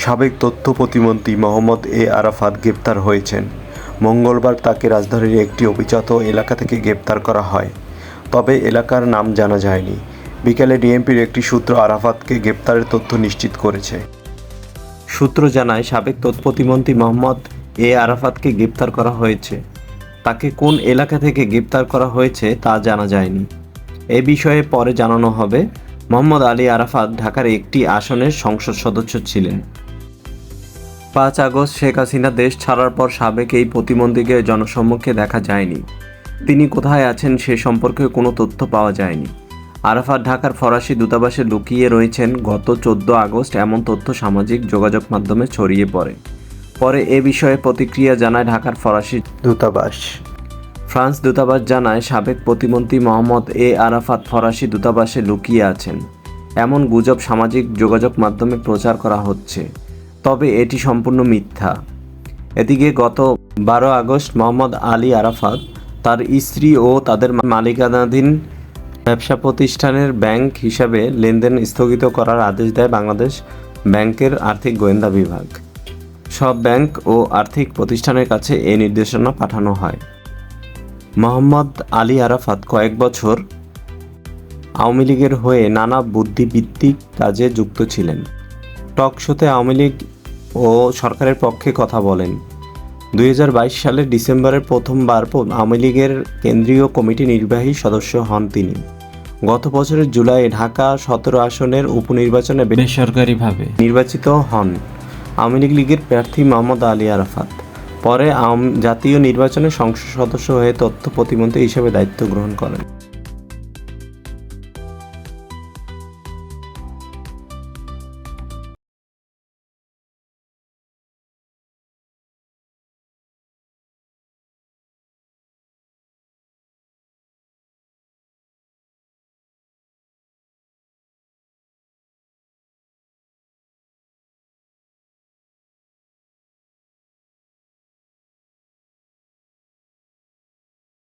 সাবেক তথ্য প্রতিমন্ত্রী মোহাম্মদ এ আরাফাত গ্রেপ্তার হয়েছেন। মঙ্গলবার তাকে রাজধানীর একটি অভিজাত এলাকা থেকে গ্রেপ্তার করা হয়, তবে এলাকার নাম জানা যায়নি। বিকেলে ডিএমপির একটি সূত্র আরাফাতকে গ্রেপ্তারের তথ্য নিশ্চিত করেছে। সূত্র জানায়, সাবেক তথ্য প্রতিমন্ত্রী মোহাম্মদ এ আরাফাতকে গ্রেপ্তার করা হয়েছে। তাকে কোন এলাকা থেকে গ্রেপ্তার করা হয়েছে তা জানা যায়নি। এ বিষয়ে পরে জানানো হবে। মোহাম্মদ আলী আরাফাত ঢাকার একটি আসনের সংসদ সদস্য ছিলেন। 5 আগস্ট শেখ হাসিনা দেশ ছাড়ার পর সাবেক এই প্রতিমন্ত্রীকে জনসম্মুখে দেখা যায়নি। তিনি কোথায় আছেন সে সম্পর্কে কোনো তথ্য পাওয়া যায়নি। আরাফাত ঢাকার ফরাসি দূতাবাসে লুকিয়ে রয়েছেন গত 14 আগস্ট, এমন তথ্য সামাজিক যোগাযোগ মাধ্যমে ছড়িয়ে পড়ে। পরে এ বিষয়ে প্রতিক্রিয়া জানায় ঢাকার ফরাসি দূতাবাস। ফ্রান্স দূতাবাস জানায়, সাবেক প্রতিমন্ত্রী মোহাম্মদ এ আরাফাত ফরাসি দূতাবাসে লুকিয়ে আছেন, এমন গুজব সামাজিক যোগাযোগ মাধ্যমে প্রচার করা হচ্ছে, তবে এটি সম্পূর্ণ মিথ্যা। এদিকে গত 12 আগস্ট মোহাম্মদ আলী আরাফাত তার স্ত্রী ও তাদের মালিকানাধীন ব্যবসা প্রতিষ্ঠানের ব্যাংক হিসাবে লেনদেন স্থগিত করার আদেশ দেয় বাংলাদেশ ব্যাংকের আর্থিক গোয়েন্দা বিভাগ। সব ব্যাংক ও আর্থিক প্রতিষ্ঠানের কাছে এ নির্দেশনা পাঠানো হয়। মোহাম্মদ আলী আরাফাত কয়েক বছর আওয়ামী লীগের হয়ে নানা বুদ্ধিবৃত্তিক কাজে যুক্ত ছিলেন। টক শোতে আওয়ামী লীগ ও সরকারের পক্ষে কথা বলেন। 2022 সালের ডিসেম্বরে প্রথমবার আওয়ামী লীগের কেন্দ্রীয় কমিটি নির্বাহী সদস্য হন তিনি। গত বছরের জুলাইয়ে ঢাকা 17 আসনের উপনির্বাচনে বেসরকারিভাবে নির্বাচিত হন আওয়ামী লীগের প্রার্থী মোহাম্মদ আলী আরাফাত। পরে জাতীয় নির্বাচনে সংসদ সদস্য হয়ে তথ্য প্রতিমন্ত্রী হিসেবে দায়িত্ব গ্রহণ করেন।